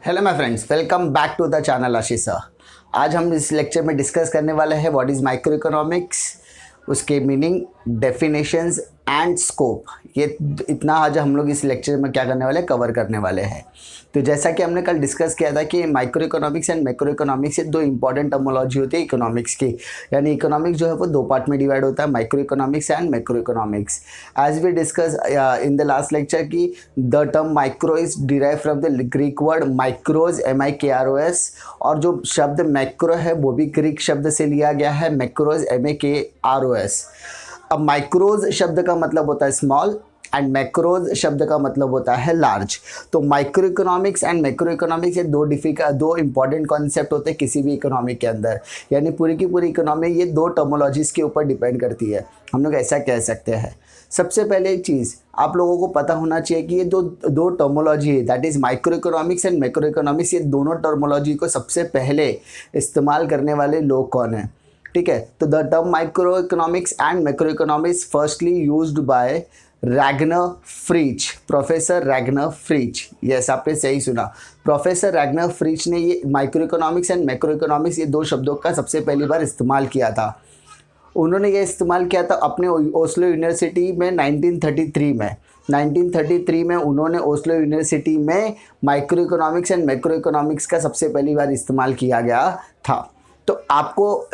Hello my friends, welcome back to the channel Ashish sir. आज हम इस लेक्चर में डिस्कस करने वाले हैं व्हाट इज़ माइक्रो इकोनॉमिक्स, उसके मीनिंग, डेफिनेशंस एंड स्कोप। ये इतना आज हम लोग इस लेक्चर में क्या करने वाले हैं, कवर करने वाले हैं। तो जैसा कि हमने कल डिस्कस किया था कि micro economics and macro economics से दो इंपॉर्टेंट टर्मिनोलॉजी होती है इकोनॉमिक्स की। यानी इकोनॉमिक्स जो है वो दो पार्ट में डिवाइड होता है, micro economics and macro economics. As we discuss in the last lecture की the term micro is derive from the Greek word mikros, MIKROS, और जो शब्द मैक्रो है वो भी ग्रीक शब्द से लिया गया है, मैक्रोज MAKROS। अब माइक्रोज शब्द का मतलब होता है स्मॉल एंड मैक्रोज शब्द का मतलब होता है लार्ज। तो micro economics and macro economics ये दो इंपॉर्टेंट कॉन्सेप्ट होते हैं किसी भी इकोनॉमी के अंदर। यानी पूरी की पूरी इकोनॉमी ये दो टर्मिनोलॉजीज़ के ऊपर डिपेंड करती है, हम लोग ऐसा कह सकते हैं। सबसे पहले एक चीज़ आप लोगों को पता होना चाहिए कि ये दो टर्मिनोलॉजी है, that is micro economics and macro economics. ये दोनों टर्मिनोलॉजी को सबसे पहले इस्तेमाल करने वाले लोग कौन हैं, ठीक है। तो the term micro economics and macro economics firstly used by Ragnar Frisch, professor Ragnar Frisch. Yes, आपने सही सुना, प्रोफेसर रैगनर फ्रीच ने ये micro economics and macro economics ये दो शब्दों का सबसे पहली बार इस्तेमाल किया था। उन्होंने ये इस्तेमाल किया था अपने ओस्लो यूनिवर्सिटी में 1933 में उन्होंने ओस्लो यूनिवर्सिटी में micro economics and macro economics का सबसे पहली बार इस्तेमाल किया गया था। तो आपको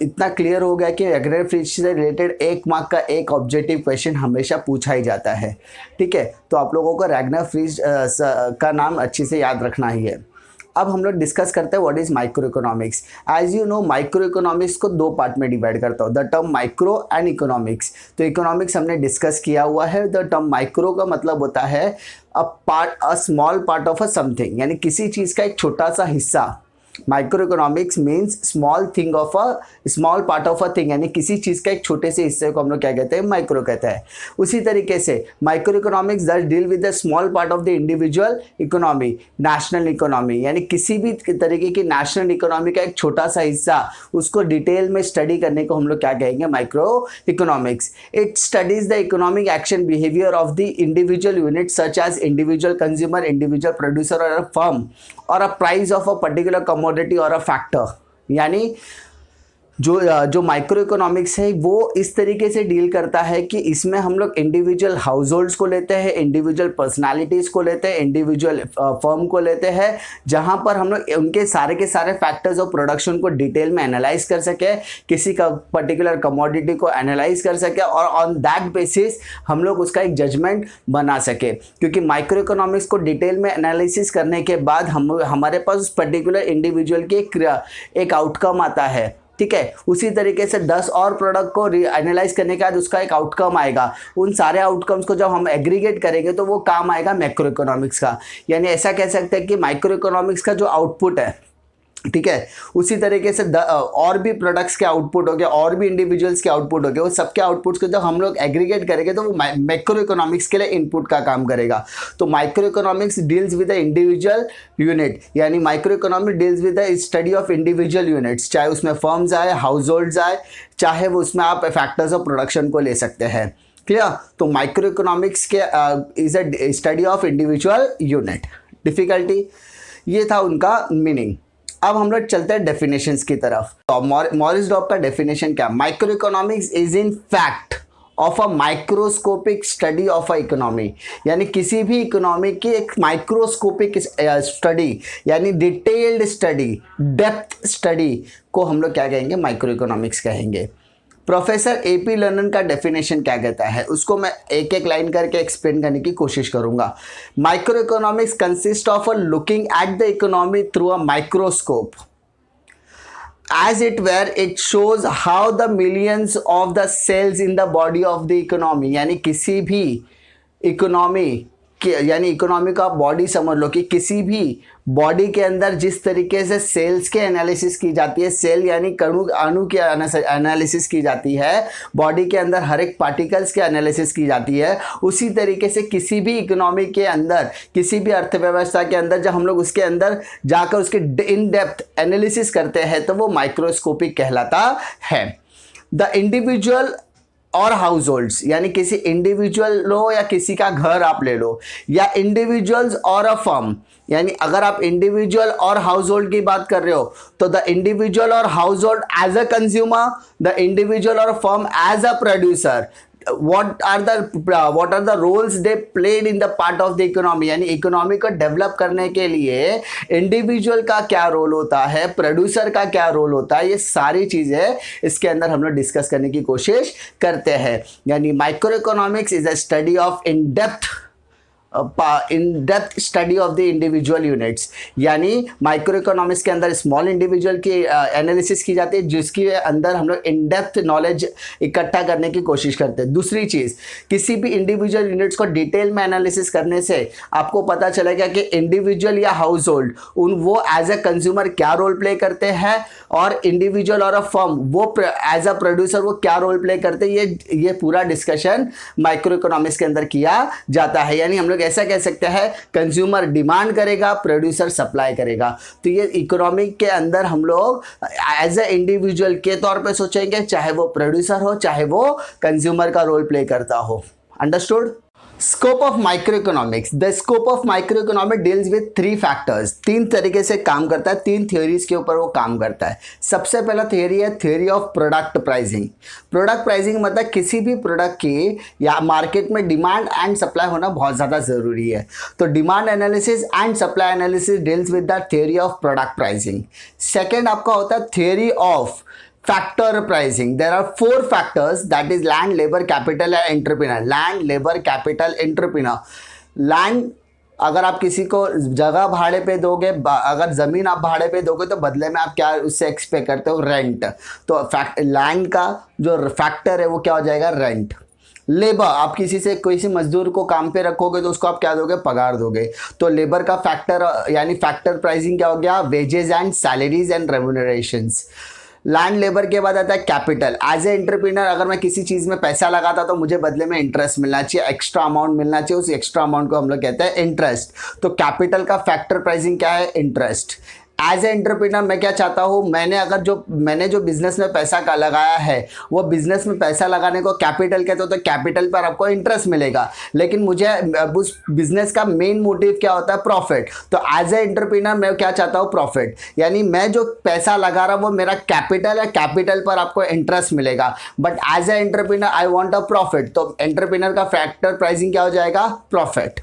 इतना क्लियर हो गया कि रैगनर फ्रीच से रिलेटेड 1 मार्क का एक ऑब्जेक्टिव क्वेश्चन हमेशा पूछा ही जाता है, ठीक है। तो आप लोगों को रैगनर फ्रीच का नाम अच्छे से याद रखना ही है। अब हम लोग डिस्कस करते हैं what is micro economics. As you know, micro economics को दो पार्ट में डिवाइड करता हूँ, the term micro and economics. तो इकोनॉमिक्स हमने डिस्कस किया हुआ है। द टर्म माइक्रो का मतलब होता है a small part of a something, यानी किसी चीज़ का एक छोटा सा हिस्सा। Micro economics means small part of a thing, यानी किसी चीज़ का एक छोटे से हिस्से को हम लोग क्या कहते हैं, माइक्रो कहते हैं। उसी तरीके से micro economics does deal with the small part of the individual economy, national economy, यानी किसी भी तरीके की नेशनल इकोनॉमी का एक छोटा सा हिस्सा, उसको डिटेल में स्टडी करने को हम लोग क्या कहेंगे, micro economics. It studies the economic action behaviour of the individual unit such as individual consumer, individual producer और अ फर्म और a price of a particular commodity और अ फैक्टर। यानी जो माइक्रो इकोनॉमिक्स है वो इस तरीके से डील करता है कि इसमें हम लोग इंडिविजुअल हाउस होल्ड्स को लेते हैं, इंडिविजुअल पर्सनालिटीज़ को लेते हैं, इंडिविजुअल फर्म को लेते हैं, जहां पर हम लोग उनके सारे के सारे फैक्टर्स ऑफ प्रोडक्शन को डिटेल में एनालाइज कर सके, किसी का पर्टिकुलर कमोडिटी को एनालाइज कर सके और ऑन दैट बेसिस हम लोग उसका एक जजमेंट बना सके। क्योंकि माइक्रो इकोनॉमिक्स को डिटेल में एनालिसिस करने के बाद हमारे पास उस पर्टिकुलर इंडिविजुअल की एक आउटकम आता है, ठीक है। उसी तरीके से 10 और प्रोडक्ट को एनालाइज करने के बाद उसका एक आउटकम आएगा। उन सारे आउटकम्स को जब हम एग्रीगेट करेंगे तो वो काम आएगा मैक्रो इकोनॉमिक्स का। यानी ऐसा कह सकते हैं कि माइक्रो इकोनॉमिक्स का जो आउटपुट है, ठीक है, उसी तरीके से और भी प्रोडक्ट्स के आउटपुट हो गए, और भी इंडिविजुअल्स के आउटपुट हो गए, वो सबके आउटपुट्स को जब हम लोग एग्रीगेट करेंगे तो वो मैक्रो इकोनॉमिक्स के लिए इनपुट का काम करेगा। तो micro economics deals with the individual unit, यानी micro economics deals with the study of individual units, चाहे उसमें फर्म्स आए, हाउस होल्ड्स आए, चाहे वो उसमें आप फैक्टर्स ऑफ प्रोडक्शन को ले सकते हैं, क्लियर। तो माइक्रो इकोनॉमिक्स के is a study of individual unit. Difficulty ये था उनका मीनिंग। अब हम लोग चलते हैं डेफिनेशंस की तरफ। तो मॉरिस डॉब का डेफिनेशन क्या, micro economics is in fact of a microscopic study of a economy, यानी किसी भी इकोनॉमी की एक माइक्रोस्कोपिक स्टडी, यानी डिटेल्ड स्टडी, डेप्थ स्टडी को हम लोग क्या कहेंगे, माइक्रो इकोनॉमिक्स कहेंगे। प्रोफेसर AP लर्नन का डेफिनेशन क्या कहता है, उसको मैं एक एक लाइन करके एक्सप्लेन करने की कोशिश करूंगा। Micro economics consist of a looking at the economy through a microscope as it were, it shows how the millions of the cells in the body of the economy, यानी किसी भी economy यानी economy का body समझ लो कि किसी भी body के अंदर जिस तरीके से सेल्स के एनालिसिस की जाती है, सेल यानी अणु के एनालिसिस की जाती है, बॉडी के अंदर हर एक पार्टिकल्स के एनालिसिस की जाती है, उसी तरीके से किसी भी इकोनॉमी के अंदर, किसी भी अर्थव्यवस्था के अंदर जब हम लोग उसके अंदर जाकर उसके इन डेप्थ एनालिसिस करते हैं तो वो माइक्रोस्कोपिक कहलाता है। द इंडिविजुअल और हाउस होल्ड्स, यानी किसी इंडिविजुअल लो या किसी का घर आप ले लो, या इंडिविजुअल्स और अ फर्म, यानी अगर आप इंडिविजुअल और हाउस होल्ड की बात कर रहे हो तो द इंडिविजुअल और house hold as a consumer, the individual और firm as a producer, what are the roles they played in the part of the economy, यानी इकोनॉमी को डेवलप करने के लिए इंडिविजुअल का क्या रोल होता है, प्रोड्यूसर का क्या रोल होता है, ये सारी चीजें इसके अंदर हम लोग डिस्कस करने की कोशिश करते हैं। यानी micro economics is a study of in depth study of the individual units, यानी माइक्रो इकोनॉमिक्स के अंदर स्मॉल इंडिविजुअल की एनालिसिस की जाती है, जिसके अंदर हम लोग इन डेप्थ नॉलेज इकट्ठा करने की कोशिश करते हैं। दूसरी चीज़, किसी भी इंडिविजुअल यूनिट्स को डिटेल में एनालिसिस करने से आपको पता चलेगा कि इंडिविजुअल या हाउस होल्ड वो एज अ कंज्यूमर क्या रोल प्ले करते हैं, और इंडिविजुअल और अ फर्म वो एज अ प्रोड्यूसर वो क्या रोल प्ले करते हैं। ये पूरा डिस्कशन माइक्रो इकोनॉमिक्स के अंदर किया जाता है। यानी हम लोग ऐसा कह सकते हैं, कंज्यूमर डिमांड करेगा, प्रोड्यूसर सप्लाई करेगा। तो ये इकोनॉमिक के अंदर हम लोग एज अ इंडिविजुअल के तौर पे सोचेंगे, चाहे वो प्रोड्यूसर हो चाहे वो कंज्यूमर का रोल प्ले करता हो। Understood? Scope of microeconomics, the scope of microeconomic deals with 3 factors, 3 तरीके से काम करता है, 3 थ्योरीज के ऊपर वो काम करता है। सबसे पहला थ्योरी है theory of product pricing. Product pricing मतलब किसी भी प्रोडक्ट की या मार्केट में डिमांड एंड सप्लाई होना बहुत ज़्यादा ज़रूरी है। तो demand analysis and supply analysis deals with the theory of product pricing. Second आपका होता है theory of factor pricing. There are 4 factors, that is land, labor, capital and entrepreneur. Land, labor, capital, entrepreneur. Land, अगर आप किसी को जगह भाड़े पे दोगे, अगर ज़मीन आप भाड़े पे दोगे तो बदले में आप क्या उससे एक्सपेक्ट करते हो, रेंट। तो लैंड का जो फैक्टर है वो क्या हो जाएगा, रेंट। लेबर, आप किसी से किसी मजदूर को काम पे रखोगे तो उसको आप क्या दोगे, पगार दोगे। तो लेबर का फैक्टर यानी फैक्टर प्राइसिंग क्या हो गया, wages and salaries and remunerations. Land labour के बाद आता है कैपिटल। एज ए एंटरप्रेन्योर अगर मैं किसी चीज़ में पैसा लगाता तो मुझे बदले में इंटरेस्ट मिलना चाहिए, एक्स्ट्रा अमाउंट मिलना चाहिए, उस एक्स्ट्रा अमाउंट को हम लोग कहते हैं इंटरेस्ट। तो कैपिटल का फैक्टर प्राइसिंग क्या है, इंटरेस्ट। एज ए एंटरप्रेन्योर मैं क्या चाहता हूँ, मैंने जो बिजनेस में पैसा का लगाया है वो बिजनेस में पैसा लगाने को कैपिटल कहते हो, तो कैपिटल पर आपको इंटरेस्ट मिलेगा। लेकिन मुझे उस बिजनेस का मेन मोटिव क्या होता है, प्रॉफिट। तो एज ए एंटरप्रेन्योर मैं क्या चाहता हूँ, प्रॉफिट। यानी मैं जो पैसा लगा रहा हूँ वो मेरा कैपिटल है, कैपिटल पर आपको इंटरेस्ट मिलेगा। But as a entrepreneur I want a profit, तो एंटरप्रेन्योर का फैक्टर प्राइसिंग क्या हो जाएगा, प्रॉफिट।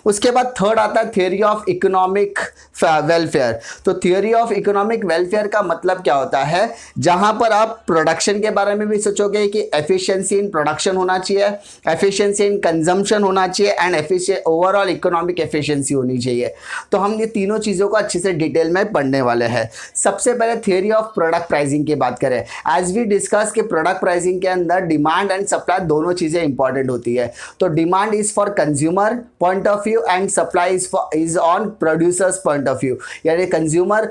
उसके बाद थर्ड आता है थियोरी ऑफ इकोनॉमिक वेलफेयर। तो थियोरी ऑफ इकोनॉमिक वेलफेयर का मतलब क्या होता है, जहां पर आप प्रोडक्शन के बारे में भी सोचोगे कि एफिशिएंसी इन प्रोडक्शन होना चाहिए, एफिशिएंसी इन कंजम्पशन होना चाहिए एंड ओवरऑल इकोनॉमिक एफिशिएंसी होनी चाहिए। तो हम ये तीनों चीज़ों को अच्छे से डिटेल में पढ़ने वाले हैं। सबसे पहले थियोरी ऑफ प्रोडक्ट प्राइसिंग की बात करें। एज वी डिस्कस कि प्रोडक्ट प्राइसिंग के अंदर डिमांड एंड सप्लाई दोनों चीज़ें इंपॉर्टेंट होती है। तो demand is for consumer point of view and supply is on producers point of view. यानी कंज्यूमर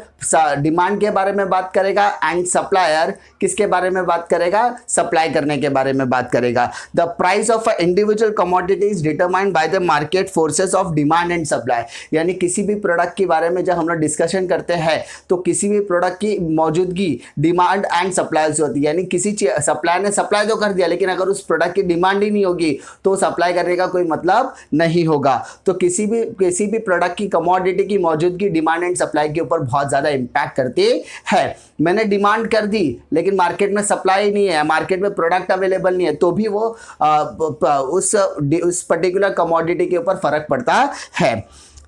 डिमांड के बारे में बात करेगा एंड सप्लायर किसके बारे में बात करेगा, सप्लाई करने के बारे में बात करेगा। The price of a individual commodity is determined by the market forces of demand and supply. यानी किसी भी प्रोडक्ट के बारे में जब हम लोग डिस्कशन करते हैं तो किसी भी प्रोडक्ट की मौजूदगी डिमांड एंड सप्लाई से होती है। यानी किसी सप्लाई ने सप्लाई तो कर दिया, लेकिन अगर उस प्रोडक्ट की डिमांड ही नहीं होगी तो सप्लाई करने का कोई मतलब नहीं होगा। तो किसी भी प्रोडक्ट की कमोडिटी की मौजूदगी डिमांड एंड सप्लाई के ऊपर बहुत ज़्यादा इम्पैक्ट करती है। मैंने डिमांड कर दी लेकिन मार्केट में सप्लाई नहीं है, मार्केट में प्रोडक्ट अवेलेबल नहीं है, तो भी वो उस पर्टिकुलर कमोडिटी के ऊपर फर्क पड़ता है।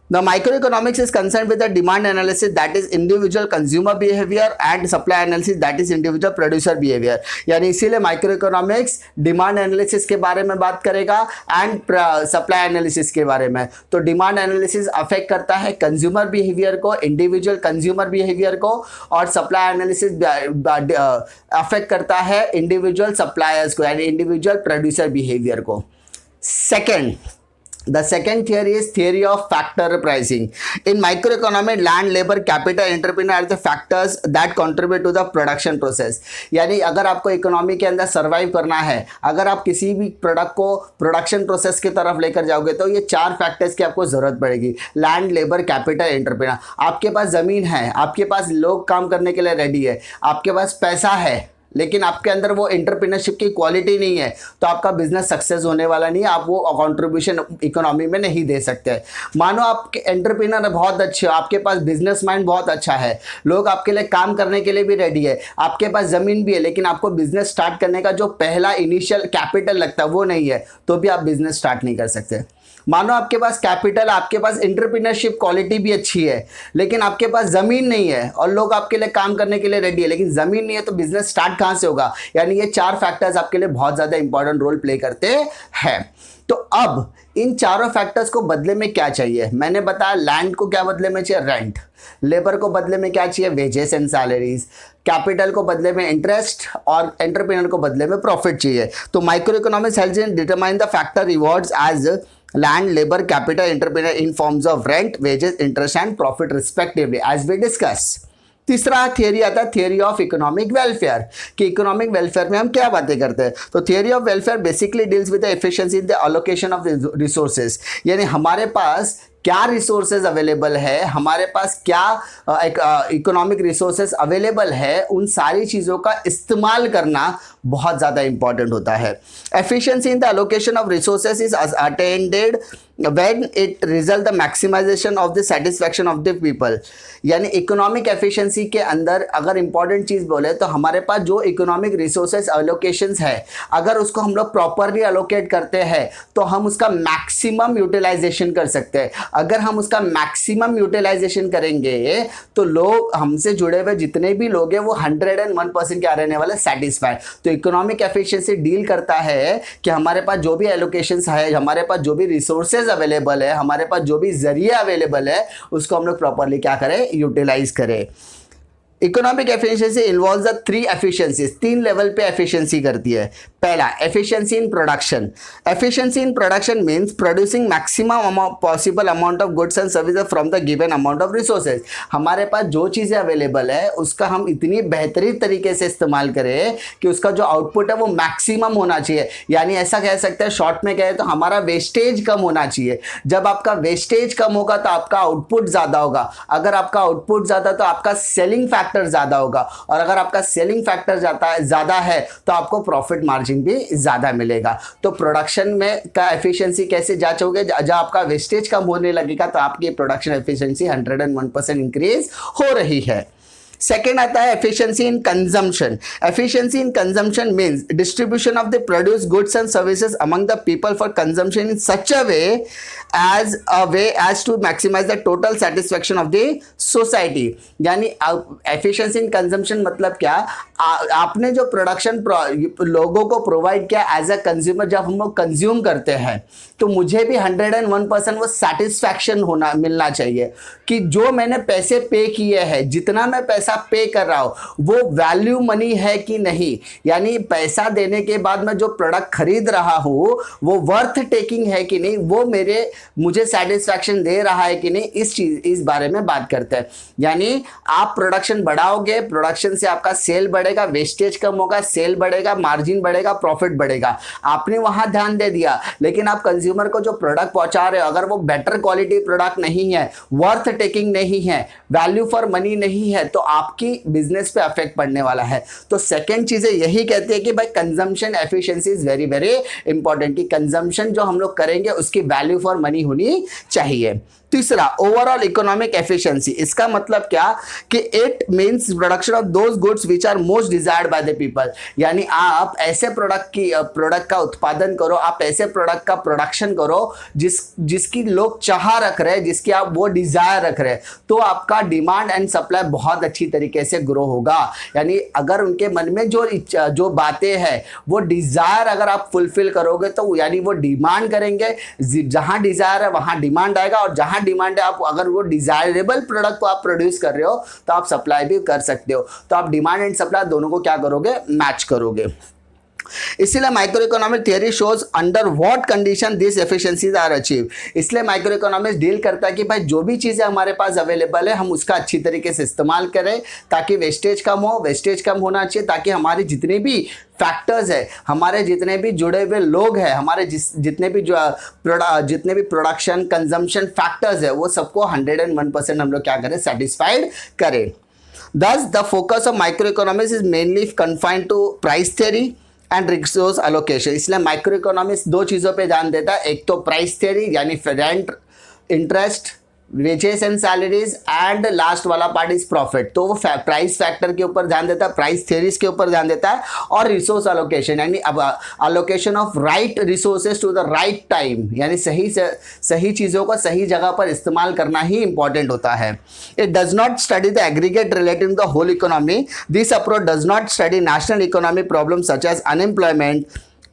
The microeconomics is concerned with the demand analysis, that is individual consumer behavior, and supply analysis, that is individual producer behavior। यानी इसीलिए माइक्रोइकोनॉमिक्स डिमांड एनालिसिस के बारे में बात करेगा एंड सप्लाई एनालिसिस के बारे में। तो डिमांड एनालिसिस अफेक्ट करता है कंज्यूमर बिहेवियर को, इंडिविजुअल कंज्यूमर बिहेवियर को, और सप्लाई एनालिसिस अफेक्ट करता है इंडिविजुअल सप्लायर्स को, यानी इंडिविजुअल प्रोड्यूसर बिहेवियर को। The second theory is theory of factor pricing. In microeconomy, land, labor, capital, entrepreneur are the factors that contribute to the production process. यानी अगर आपको economy के अंदर सर्वाइव करना है, अगर आप किसी भी प्रोडक्ट को प्रोडक्शन प्रोसेस की तरफ लेकर जाओगे तो ये 4 फैक्टर्स की आपको ज़रूरत पड़ेगी। Land, labour, capital, entrepreneur. आपके पास ज़मीन है, आपके पास लोग काम करने के लिए रेडी है, आपके पास पैसा है, लेकिन आपके अंदर वो एंटरप्रेन्योरशिप की क्वालिटी नहीं है, तो आपका बिजनेस सक्सेस होने वाला नहीं है, आप वो कंट्रीब्यूशन इकोनॉमी में नहीं दे सकते। मानो आपके एंटरप्रेन्योर बहुत अच्छे हो, आपके पास बिजनेस माइंड बहुत अच्छा है, लोग आपके लिए काम करने के लिए भी रेडी है, आपके पास जमीन भी है, लेकिन आपको बिजनेस स्टार्ट करने का जो पहला इनिशियल कैपिटल लगता है वो नहीं है, तो भी आप बिजनेस स्टार्ट नहीं कर सकते। मानो आपके पास कैपिटल, आपके पास एंटरप्रेन्योरशिप क्वालिटी भी अच्छी है, लेकिन आपके पास जमीन नहीं है और लोग आपके लिए काम करने के लिए रेडी है, लेकिन जमीन नहीं है, तो बिजनेस स्टार्ट कहां से होगा। यानी ये 4 फैक्टर्स आपके लिए बहुत ज्यादा इंपॉर्टेंट रोल प्ले करते हैं। तो अब इन चारों फैक्टर्स को बदले में क्या चाहिए, मैंने बताया लैंड को क्या बदले में चाहिए, रेंट, लेबर को बदले में क्या चाहिए, वेजेस एंड सैलरीज, कैपिटल को बदले में इंटरेस्ट और एंटरप्रेन्योर को बदले में प्रॉफिट चाहिए। तो micro economics helps in determine the factor rewards as land, labour, capital, entrepreneur in forms of rent, wages, interest and profit respectively as we discuss. तीसरा थियरी आता है थियरी ऑफ इकोनॉमिक वेलफेयर, कि economic welfare में हम क्या बातें करते हैं। तो theory of welfare basically deals with the efficiency in the allocation of resources, यानी हमारे पास क्या रिसोर्सेज अवेलेबल है, हमारे पास क्या इकोनॉमिक रिसोर्सेज अवेलेबल है, उन सारी चीज़ों का इस्तेमाल करना बहुत ज़्यादा इंपॉर्टेंट होता है। Efficiency in the allocation of resources is attended when it result the maximization of the satisfaction of the people, यानी इकोनॉमिक एफिशिएंसी के अंदर अगर इंपॉर्टेंट चीज़ बोले तो हमारे पास जो इकोनॉमिक रिसोर्सेज एलोकेशंस है, अगर उसको हम लोग प्रॉपरली एलोकेट करते हैं तो हम उसका मैक्सिमम यूटिलाइजेशन कर सकते हैं। अगर हम उसका मैक्सिमम यूटिलाइजेशन करेंगे तो लोग, हमसे जुड़े हुए जितने भी लोग हैं, वो 101% क्या रहने वाले, सेटिस्फाइड। तो इकोनॉमिक एफिशिएंसी डील करता है कि हमारे पास जो भी एलोकेशंस है, हमारे पास जो भी रिसोर्सेज अवेलेबल है, हमारे पास जो भी जरिए अवेलेबल है, उसको हम लोग प्रॉपरली क्या करें, यूटिलाइज करें। Economic efficiency involves the 3 efficiencies, 3 level पे एफिशिएंसी करती है। पहला, efficiency in production. Efficiency in production means producing maximum possible amount of goods and services from the given amount of resources. हमारे पास जो चीज़ें अवेलेबल है उसका हम इतनी बेहतरीन तरीके से इस्तेमाल करें कि उसका जो आउटपुट है वो मैक्सिमम होना चाहिए। यानी ऐसा कह सकते हैं, शॉर्ट में कहे तो हमारा वेस्टेज कम होना चाहिए। जब आपका वेस्टेज कम होगा तो आपका आउटपुट ज़्यादा होगा। अगर आपका आउटपुट ज़्यादा तो आपका सेलिंग फैक्टर ज़्यादा होगा, और अगर आपका सेलिंग फैक्टर ज़्यादा है तो आपको प्रॉफिट मार्जिन भी ज़्यादा मिलेगा। तो प्रोडक्शन में का एफिशिएंसी कैसे जांचोगे, जब आपका वेस्टेज कम होने लगेगा तो आपकी प्रोडक्शन एफिशिएंसी 101% इंक्रीज हो रही है। सेकेंड आता है efficiency in consumption. Efficiency in consumption means distribution of the produce goods and services among the people for consumption in such a way as to maximise the total satisfaction of the society. यानी efficiency in consumption मतलब क्या, आपने जो production लोगों को provide किया as a consumer, जब हम लोग कंज्यूम करते हैं तो मुझे भी 101% वो सेटिस्फैक्शन मिलना चाहिए कि जो मैंने पैसे पे किए हैं, जितना मैं पैसा पे कर रहा हूं वो वैल्यू मनी है कि नहीं, यानी पैसा देने के बाद मैं जो प्रोडक्ट खरीद रहा हूं वो वर्थ टेकिंग है कि नहीं, वो मुझे सेटिस्फैक्शन दे रहा है कि नहीं, इस बारे में बात करते हैं। यानी आप प्रोडक्शन बढ़ाओगे, प्रोडक्शन से आपका सेल बढ़ेगा, वेस्टेज कम होगा, सेल बढ़ेगा, मार्जिन बढ़ेगा, प्रॉफिट बढ़ेगा। आपने वहां ध्यान दे दिया, लेकिन आप कंज्यूमर को जो प्रोडक्ट पहुंचा रहे हो, अगर वो बेटर क्वालिटी प्रोडक्ट नहीं है, वर्थ टेकिंग नहीं है, वैल्यू फॉर मनी नहीं है, तो आपकी बिजनेस पे अफेक्ट पड़ने वाला है। तो सेकंड चीजें यही कहती है कि भाई consumption efficiency is very very important, कि कंजम्पशन जो हम लोग करेंगे उसकी वैल्यू फॉर मनी होनी चाहिए। तीसरा, ओवरऑल इकोनॉमिक एफिशिएंसी। इसका मतलब क्या कि it means production of those goods which are most desired by the people. यानी आप ऐसे प्रोडक्ट का उत्पादन करो, आप ऐसे प्रोडक्ट का प्रोडक्शन करो जिसकी लोग चाह रख रहे हैं, जिसकी आप वो डिजायर रख रहे हैं, तो आपका डिमांड एंड सप्लाई बहुत अच्छी तरीके से ग्रो होगा। यानी अगर उनके मन में जो बातें हैं वो डिजायर अगर आप फुलफिल करोगे तो यानी वो डिमांड करेंगे, जहां डिजायर है वहां डिमांड आएगा, और जहां डिमांड है, आप अगर वो डिजायरेबल प्रोडक्ट को आप प्रोड्यूस कर रहे हो तो आप सप्लाई भी कर सकते हो। तो आप डिमांड एंड सप्लाई दोनों को क्या करोगे, मैच करोगे। इसलिए micro economic theory shows under what condition this efficiencies are achieve. इसलिए माइक्रो इकोनॉमिक्स डील करता है कि भाई जो भी चीजें हमारे पास अवेलेबल है हम उसका अच्छी तरीके से इस्तेमाल करें ताकि वेस्टेज कम हो। वेस्टेज कम होना चाहिए ताकि हमारी जितने भी फैक्टर्स है, हमारे जितने भी जुड़े हुए लोग हैं, हमारे जितने भी प्रोडक्शन कंजम्पशन फैक्टर्स है, वो सबको 101% हम लोग क्या करें, सेटिस्फाइड करें। Thus, the focus of microeconomics is mainly confined to price theory and resource allocation. इसलिए माइक्रो इकोनॉमिक्स दो चीज़ों पे ध्यान देता है, एक तो प्राइस थियरी यानी rent, interest, wages and salaries, and last वाला पार्ट इज प्रॉफिट। तो वो प्राइस फैक्टर के ऊपर ध्यान देता है, प्राइस थियरीज के ऊपर ध्यान देता है, और रिसोर्स एलोकेशन यानी अब allocation of right resources to the right time, यानी सही चीज़ों को सही जगह पर इस्तेमाल करना ही इंपॉर्टेंट होता है। It does not study the aggregate relating the whole economy. This approach does not study national economic problem such as unemployment,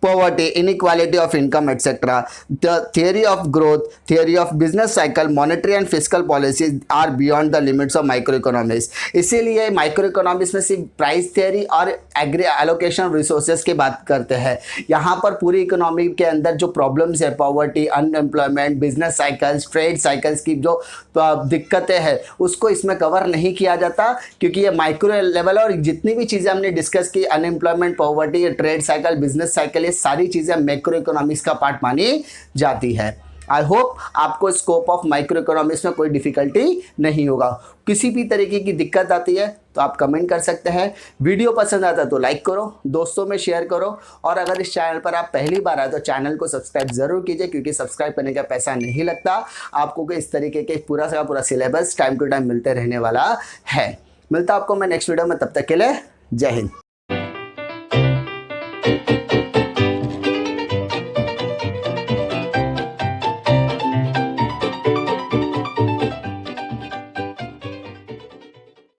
poverty, inequality of income, etc. The theory of growth, theory of business cycle, monetary and fiscal policies are beyond the limits of microeconomics. इसीलिए microeconomics में सिर्फ price theory और agree allocation resources की बात करते हैं। यहाँ पर पूरी इकोनॉमी के अंदर जो प्रॉब्लम्स है, poverty, unemployment, business cycles, trade cycles की जो दिक्कतें हैं उसको इसमें कवर नहीं किया जाता, क्योंकि ये माइक्रो लेवल और जितनी भी चीज़ें हमने डिस्कस की, unemployment, poverty, trade cycle, business cycle, सारी चीजें मैक्रो इकोनॉमिक्स का पार्ट मानी जाती है। आई होप आपको स्कोप ऑफ माइक्रो इकोनॉमिक्स में कोई डिफिकल्टी नहीं होगा। किसी भी तरीके की दिक्कत आती है तो आप कमेंट कर सकते हैं। वीडियो पसंद आता है तो लाइक करो, दोस्तों में शेयर करो, और अगर इस चैनल पर आप पहली बार आए तो चैनल को सब्सक्राइब जरूर कीजिए, क्योंकि सब्सक्राइब करने का पैसा नहीं लगता। आपको इस तरीके के पूरा का पूरा सिलेबस टाइम टू टाइम मिलते रहने वाला है। मिलता आपको मैं नेक्स्ट वीडियो में, तब तक के लिए जय हिंद।